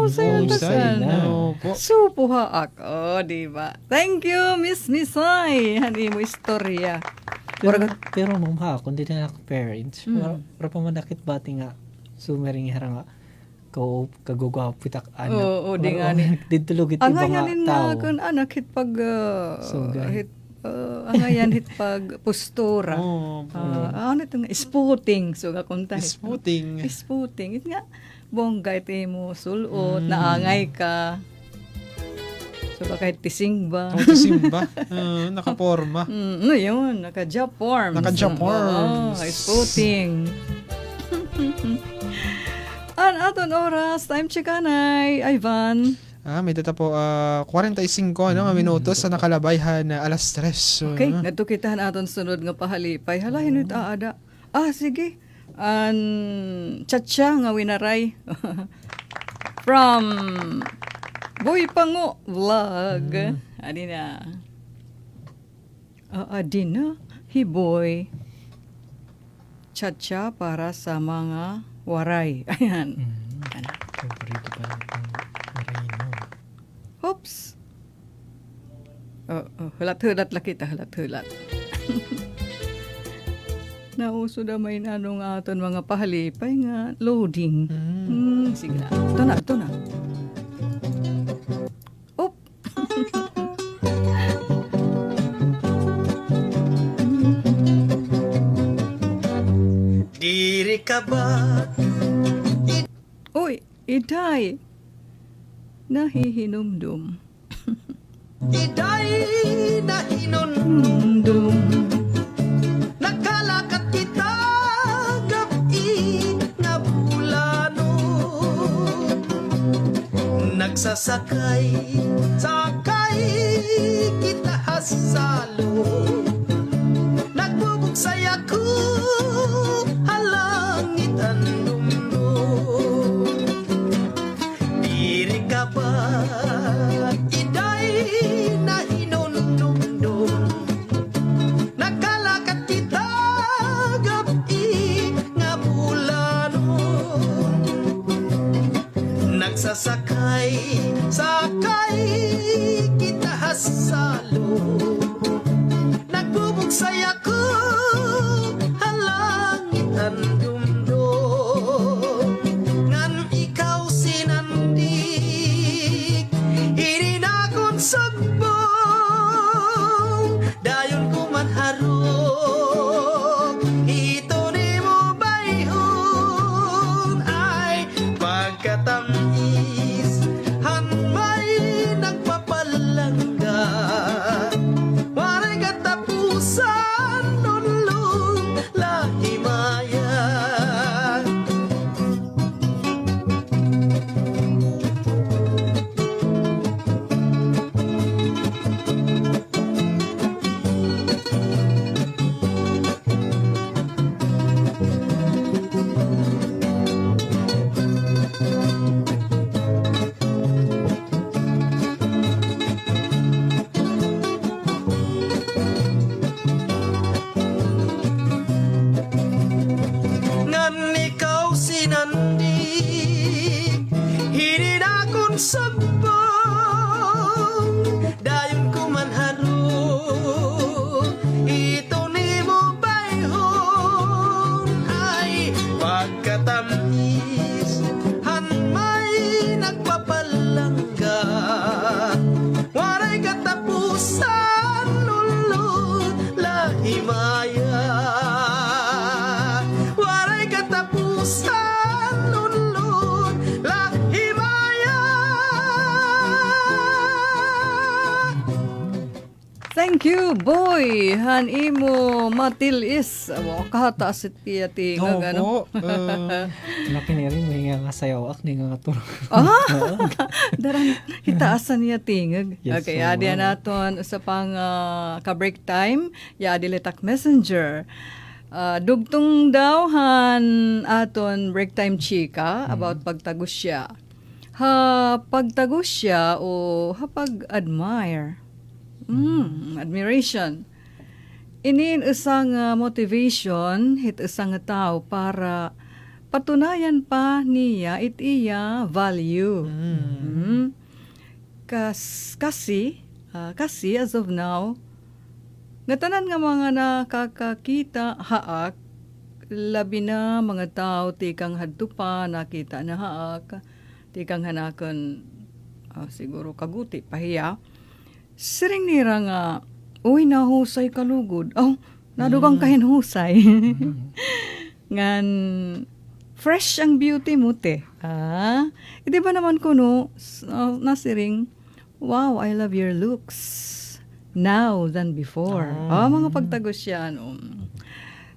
sayo na. Supo haak. Diba? Thank you, Miss Misay. Hani mo istorya. Pero ma'am kung di na parents, para pamanakit bati nga, sumering harang nga, kagugwapitak anak. Oo, di nga ni. Ditulog iti mga tao. Ang ngayon na, kung anak, hit pag, ngayon hit pag postura. Ano ito nga? Spooting. So, kakunta. Spooting. Ito nga, bongga ito mo sulot, naangay ka. So, kahit tising ba? Tising ba? Nakaporma. Yun, naka-Japorms. Spooting. Aton oras, time checkanay, Ivan. May data po 45 minutos sa nakalabayhan na alas 3. Okay, natukitahan aton sunod nga pahalipay. Halahin ito ada. Sige. Chacha nga winaray. From Boy Pango Vlog. Adi na. Hiboy. Chacha para sa mga waray. Ayan. Favorito pa ng Marino. Oops. Hulat-hulat lang kita, hulat-hulat. Nauso na may nanong aton mga pahalipay nga loading. Sige na. Ito na. Oop. Diri ka ba? Uy, Iday. Nahihinumdum. Iday na hinundum. Nagkalakat kita gabi nga bulano. Nagsasakay, sakay kita hasalo. Nagbubugsay ako, halangit ang dumdum. Diri ka ba? Iday na hinundum. Nagkalakat kita gabi nga bulano. Nagsasakay, sakay kita hasalo. Nagbubugsay ako, halangit ang dumdum. Ngan ikaw sinandik, hindi na akong sagbong. Dayon ko man harok, ito ni mo bayhon. Ay pagkatamis, hanmay nagpapalangga. Waray katapusan, nunlong lahimaya. Ngan ikaw sinandik, hindi na akong sagbong. Dayon ko man harok, ito ni mo bayhon. Ay pagkatamis, hanmay nagpapalangga. Waray katapusan, nulod lahimaya. Waray katapusan, nulod lahimaya. Thank you, boy. Han imo matilis. Amo kahataas iti tinga Opo. Laki na rin, may nga sayaw ak, di nga turo. Darang hitaasan niya tingag. Yes, Okay, so, adi naton sa pang ka-break time, ya adi letak messenger. Dugtong daw han aton break time chika about pagtagusya. Ha pagtagusya o ha pag-admire. Admiration. Inin isang motivation hit isang tao para patunayan pa niya iya value. Kasi as of now, nga tanan nga mga nakakakita haak, labi na mga tao tikang hadto pa nakita na haak, tikang hanakon siguro kaguti pahiya. Siring nira nga, uy, nahusay kalugod. Oh, nadugang kahinhusay. Ngan, fresh ang beauty mo, te. Di ba naman kuno, nasiring, wow, I love your looks. Now than before. Mga pagtagos yan.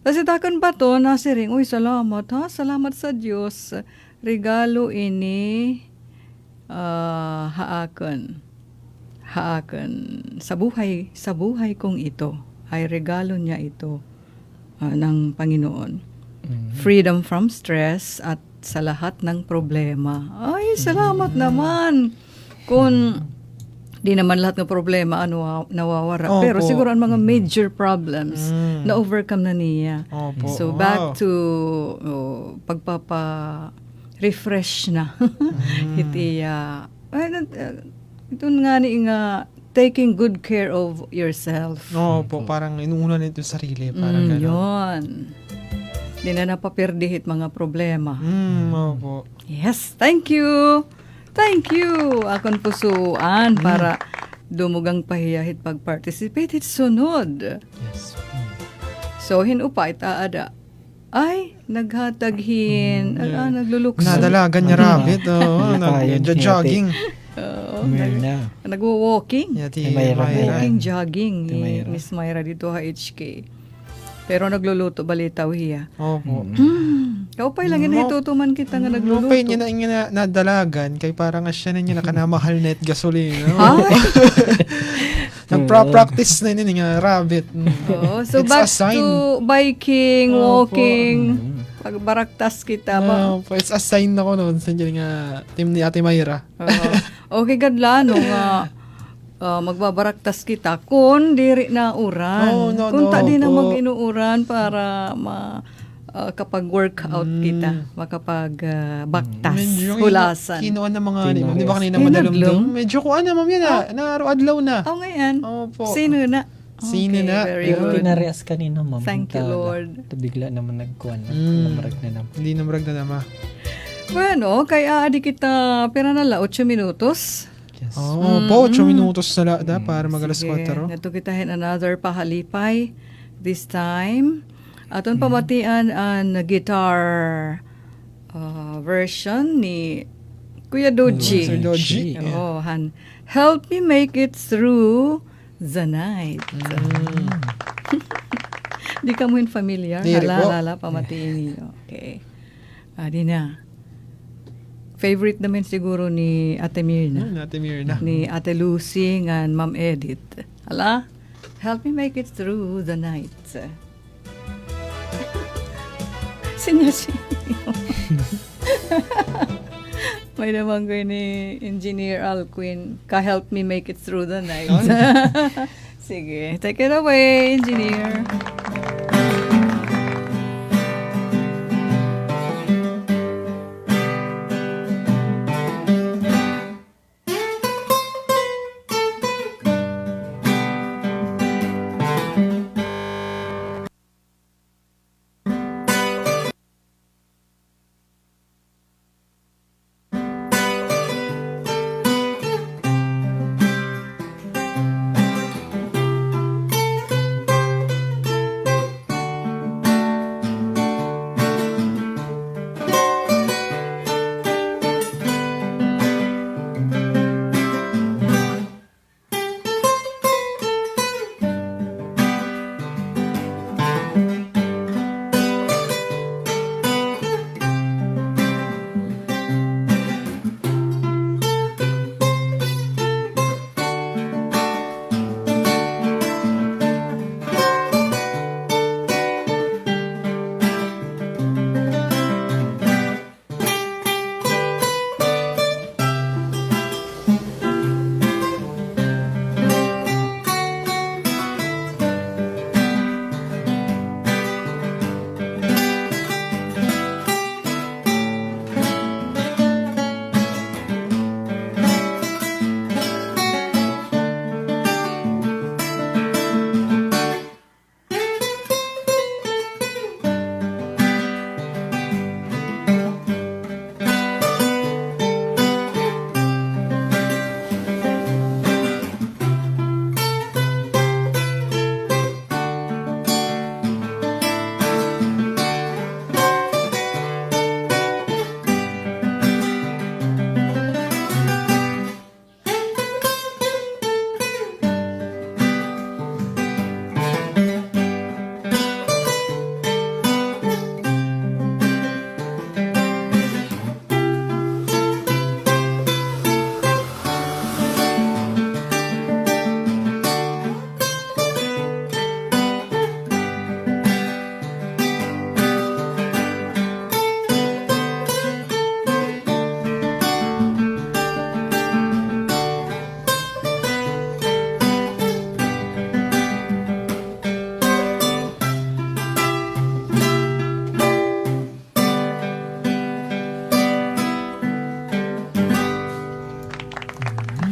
Kasi takon ba to, nasiring, uy, salamat ha, salamat sa Diyos. Regalo ini, haakon sa buhay kong ito ay regalo niya ito ng Panginoon. Freedom from stress at sa lahat ng problema. Ay, salamat naman. Kung di naman lahat ng problema nawawara. Opo. Pero siguro ang mga major problems na overcome na niya. Opo. So back to pagpapa-refresh na. Ito nga ni nga taking good care of yourself. Opo, parang inuuna nito yung sarili. Parang gano'n. Yun. Di na napaperdihit mga problema. Opo. Yes, thank you. Thank you. Akon pusuan para dumugang pahiyahit pag-participate. It's sunod. Yes. So, hinupa itaada. Ay, naghataghin. Naglulukso. Nadalagan niya rabbit. Nag-jogging. Nagwo-walking. Mayra. Walking, jogging. Ni Miss Myra dito ha HK. Pero nagluluto balitaw hiya. Opo. Kaupay lang yun, itutuman kita nga nagluluto. Kaupay niya na nadalagan, kay parang siya na niya nakanamahal net gasolina. Nagpa-practice na yun nga, rabbit. So back to biking, walking, pagbaraktas kita ba? It's a sign ako noon sa nga team ni Ate Mayra. Okay, gadla, nga magbabaraktas kita kung diri na uran. Kung di na mag-inuuran para kapag workout kita, makapag baktas, hulasan. Kinuan na mga di ba kanina madalumdum? Medyo kuan na ma'am yan naaro-adlaw na. Ngayon. Opo. Sino na? Sino na? Pero tinareas kanina ma'am. Thank you, Lord. Bigla naman nagkuan. Namarag na naman. Hindi namarag na naman. Bueno, kaya adi kita, pera na la, 8 minutos. Po, 8 minutos na lada para mag-alas 4. Nato kita another pahalipay this time. Aton pamatian ang guitar version ni Kuya Doji. Sir Doji. Help me make it through the night. Di ka mo familiar? Hala, pamatiin niyo. Okay. Adi na. Favorite naman siguro ni Ate Mirna. Ate Mirna. Ni Ate Lucy and Ma'am Edith. Hala, help me make it through the night. Sinyo. May naman ko ni Engineer Alquin, help me make it through the night. Sige, take it away, Engineer.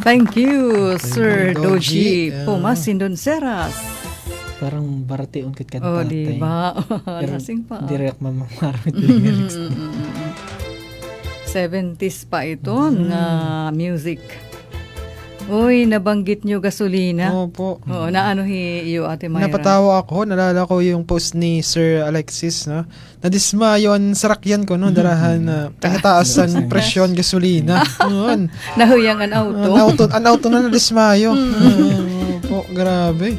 Thank you, Sir Doji Pumas Indonseras. Parang barati ungkit kanta. Diba? Nasing pa. Direct mamamarot yung lyrics niya. 70s pa ito na music. Uy, nabanggit nyo gasolina. Opo. Oo, naano iyo Ate Myra? Napatawa ako, nalala ko yung post ni Sir Alexis, no? Nadismayo ang sarakyan ko, no? Darahan na taas ang presyon gasolina. Noon. Nahuyang ang auto. Ang auto na nadismayo. Opo, grabe.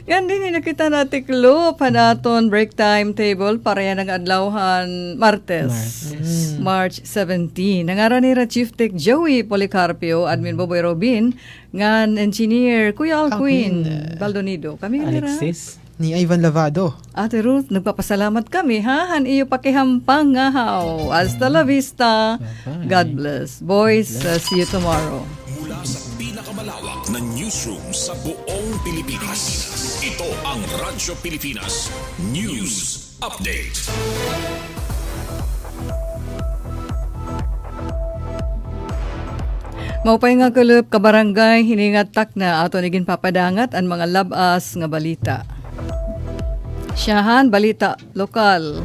Yan din nakita natin Klo panaton break timetable para yan ang adlawhan Martes. March 17. Nangaran ni Chief Tech Joey Policarpio, Admin Boboy Robin, ngan Engineer Kuya Alquin Baldonido. Kami Alexis. Ni Ivan Lavado. Ate Ruth, nagpapasalamat kami ha. Han iyo pakihampang nga haw. Hasta la vista. God bless. Boys, see you tomorrow. Mula sa pinakamalawak na newsroom sa buong Pilipinas. Ito ang Radyo Pilipinas News Update. Maupay nga kulop kabarangay hiningat tak na ato nigin papadangat ang mga labas nga balita. Siyahan balita lokal.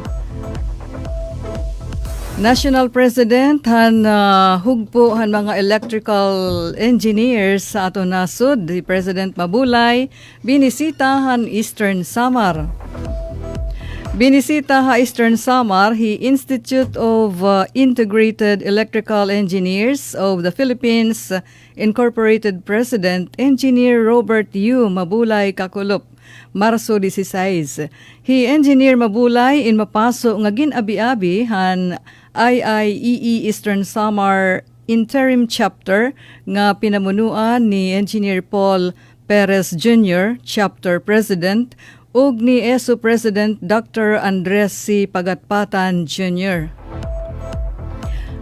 National President han hugpo han mga electrical engineers sa ato nasud di President Mabulay binisita han Eastern Samar. Binisita ha Eastern Samar hi Institute of Integrated Electrical Engineers of the Philippines Incorporated President Engineer Robert U. Mabulay Kakulop. Marso 16. Hi Engineer Mabulay in mapaso nga ginabi-abi han IIEE Eastern Samar Interim Chapter nga pinamunuan ni Engineer Paul Perez Jr., Chapter President, ug ni ESO President Dr. Andres C. Pagatpatan Jr.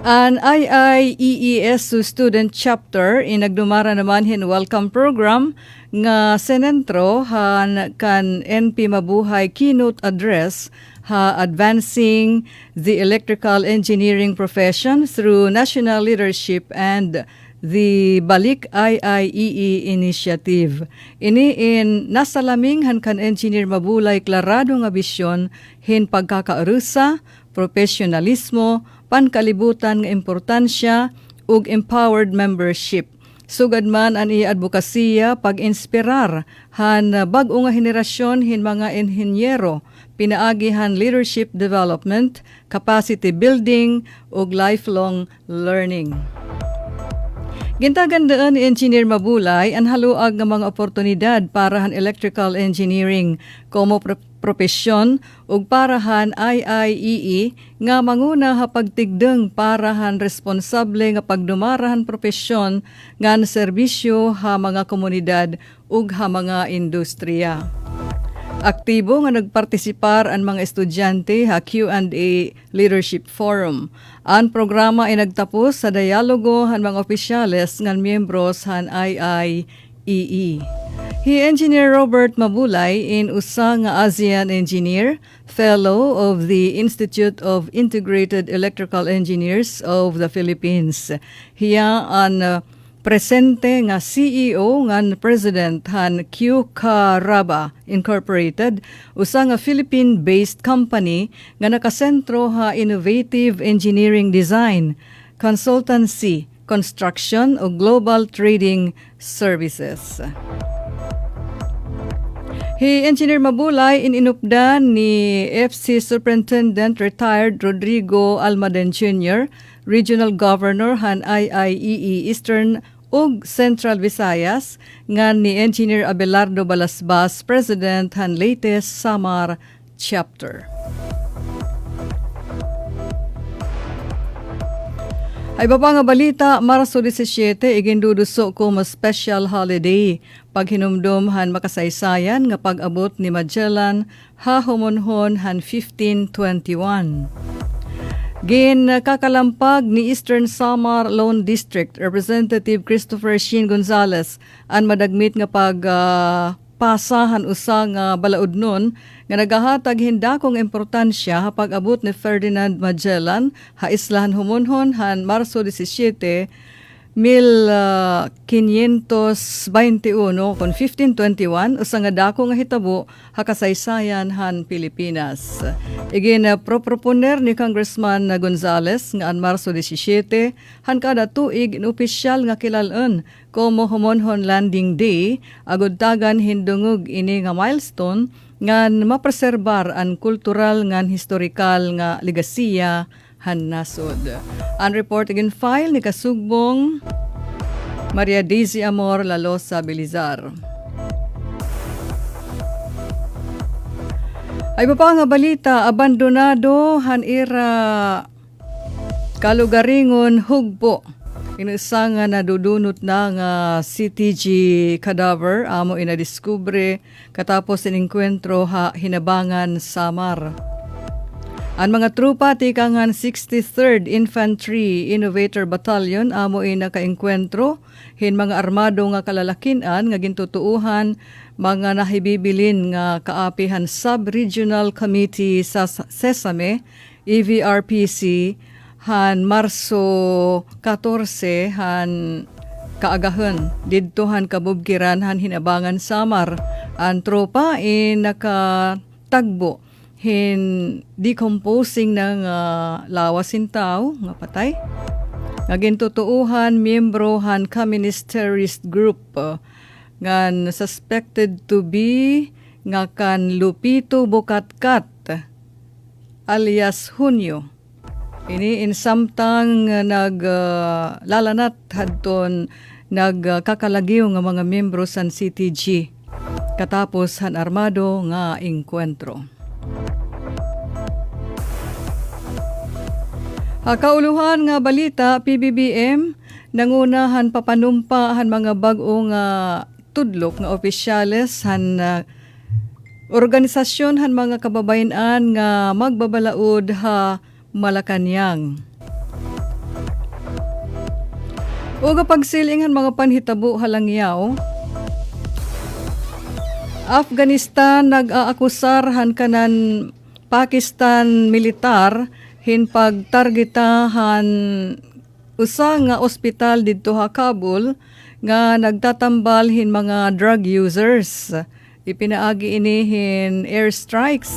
An IIEESU Student Chapter inagdumara naman hin welcome program nga senentro han kan NP Mabuhay keynote address ha advancing the electrical engineering profession through national leadership and the Balik IIEE initiative. Ini in nasalaming han kan Engineer Mabulay klarado nga bisyon hin pagkakaarusa, profesionalismo, pankalibutan nga importansya ug empowered membership. Sugad man ang advokasya pag-inspirar han bag-o nga henerasyon hin mga inhinyero, pinaagihan leadership development, capacity building ug lifelong learning. Gintagandaan ni Engineer Mabulay ang haluag ng mga oportunidad para han electrical engineering como propesyon ug para han IIEE nga manguna ha pagtigdeng para han responsable nga pagdumarahan propesyon nga serbisyo ha mga komunidad ug ha mga industriya. Aktibo nga nagpartisipar ang mga estudyante ha Q&A Leadership Forum. Ang programa ay nagtapos sa dialogo han mga opisyales ngan miyembros han IIEE. Hi Engineer Robert Mabulay in usa nga ASEAN engineer, fellow of the Institute of Integrated Electrical Engineers of the Philippines. Hiya an presente nga CEO ngan President han Q Caraba Incorporated, usa nga Philippine-based company nga nakasentro ha innovative engineering design, consultancy, construction ug global trading services. Hi Engineer Mabulay inupdan ni FC Superintendent Retired Rodrigo Almaden Jr., Regional Governor han IIEE Eastern ug Central Visayas ngan ni Engineer Abelardo Balasbas, President han latest Samar Chapter. Ay baba nga balita, Marso 17, iginduduso ko mas special holiday. Paghinumdum han makasaysayan nga pag-abot ni Magellan ha humonhon han 1521. Gin kakalampag ni Eastern Samar Lone District Representative Christopher Sheen Gonzales ang madagmit nga pasahan usa nga balaod nun nga nagahatag hindakong importansya ha pag-abot ni Ferdinand Magellan ha islahan humonhon han Marso 17 1521 kon 1521 usa nga dako nga hitabo hakasaysayan han Pilipinas. Igin proponer ni Congressman Gonzales nga an Marso 17 han kada tuig inopisyal nga kilalon como Homonhon Landing Day agud tagan hindungog ini nga milestone ngan mapreserbar an kultural ngan historikal nga legasiya han nasod. Ang report again file ni Kasugbong Maria Daisy Amor Lalosa Belizar. Ay pa nga balita, abandonado han ira kalugaringon hugpo. Inusa nga nadudunot na nga CTG cadaver amo inadiskubre katapos inengkwentro ha hinabangan Samar. Ang mga trupa tikangan 63rd Infantry Innovator Battalion amo nakaengkwentro hin mga armado nga kalalakinan nga gintutuuhan mga nahibibilin nga kaapihan Sub-Regional Committee sa Sesame EVRPC han Marso 14 han kaagahan didtohan kabubkiran han hinabangan Samar. Ang tropa nakatagbo hin decomposing ng lawasin tao nga patay. Ngagin tutuuhan miyembro han communist terrorist group ngan suspected to be nga kan Lupito Bukatkat alias Hunyo. Ini insamtang naglalanat hadton nagkakalagyo nga mga miyembro san CTG katapos han armado nga engkwentro. Kauluhan nga balita, PBBM nangunahan papanumpa han mga bag-o nga tudlok nga opisyales han organisasyon han mga kababayan nga magbabalaod ha Malacanang. O pagsiling han mga panhitabo halangyaw, Afghanistan nag-aakusar han kanan Pakistan militar hin pagtargetahan usa nga ospital didto ha Kabul nga nagtatambal hin mga drug users. Ipinaagi ini hin airstrikes.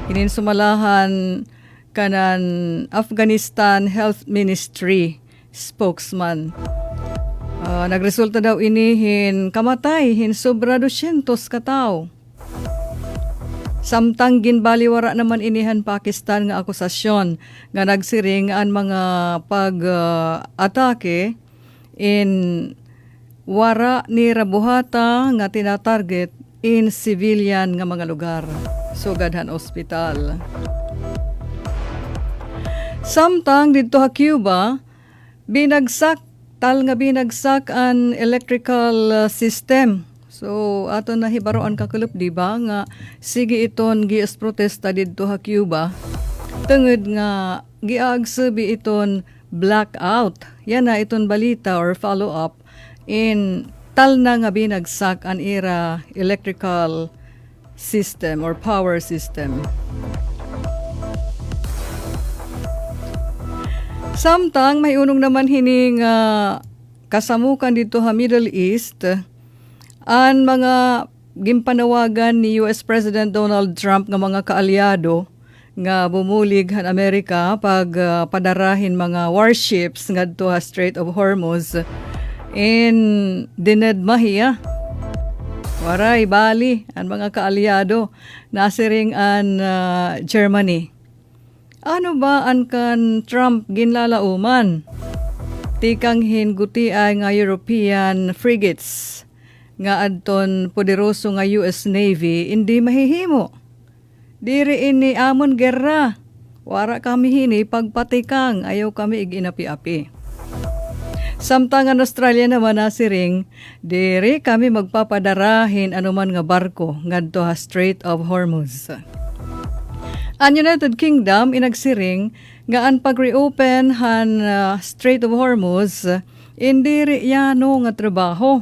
Hininsumalahan kanan Afghanistan Health Ministry spokesman. Nagresulta daw ini hin kamatay hin sobra 200 ka tawo. Samtang ginbaliwara naman inihan Pakistan nga akusasyon nga nagsiring ang mga pag-atake in wara ni rabuhata nga tinatarget in civilian nga mga lugar. Sugadhan ospital. Samtang dito ha Cuba, binagsak an electrical system. So, ato na hibaroan kakulup, di ba? Nga, sige iton gias protesta dito ha Cuba. Tungod nga, giagsabi iton blackout. Yan na iton balita or follow-up in tal na nga binagsak an ira electrical system or power system. Samtang may unong naman hining kasamukan dito ha Middle East, ang mga gimpanawagan ni US President Donald Trump nga mga kaalyado nga bumulig han Amerika pag padarahin mga warships ngadto ha Strait of Hormuz in dinedmahiya. Waray bali ang mga kaalyado nasiring an Germany. Ano ba ang kan Trump ginlalauman? Tikang hinguti ay nga European frigates nga adton poderoso nga US Navy hindi mahihimo. Diri ini amon gerra. Wara kami hini pagpatikang ayaw kami iginapi-api. Samtang ang Australia naman nasiring, diri kami magpapadarahin anuman nga barko ngadto ha Strait of Hormuz. Ang United Kingdom inagsiring nga ang pag-reopen han Strait of Hormuz indiri yano nga trabaho.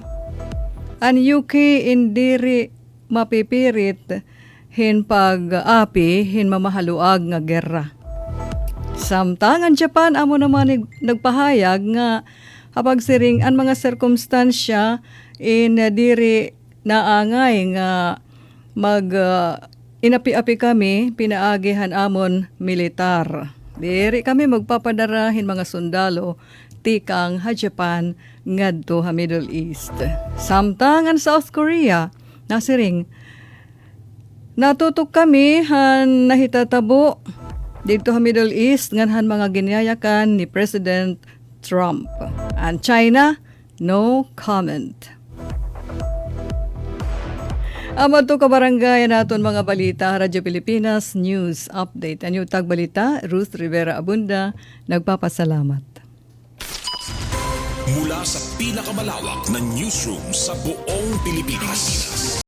Ang UK indiri mapipirit hin pag-api hin mamahaluag nga gerra. Samtang ang Japan amo naman nagpahayag nga habag siring ang mga sirkumstansya in diri naangay nga mag inapi-api kami pinaagihan amon militar. Diri kami magpapadarahin mga sundalo tikang ha Japan ngadto ha Middle East. Samtang ang South Korea nasiring natutok kami han nahitatabo dito ha Middle East nganhan mga ginayakan ni President Trump. And China, no comment. Amad to kabarangay naton mga balita, Radyo Pilipinas News Update. Ang tagbalita, Ruth Rivera Abunda, nagpapasalamat. Mula sa pinakamalawak na newsroom sa buong Pilipinas.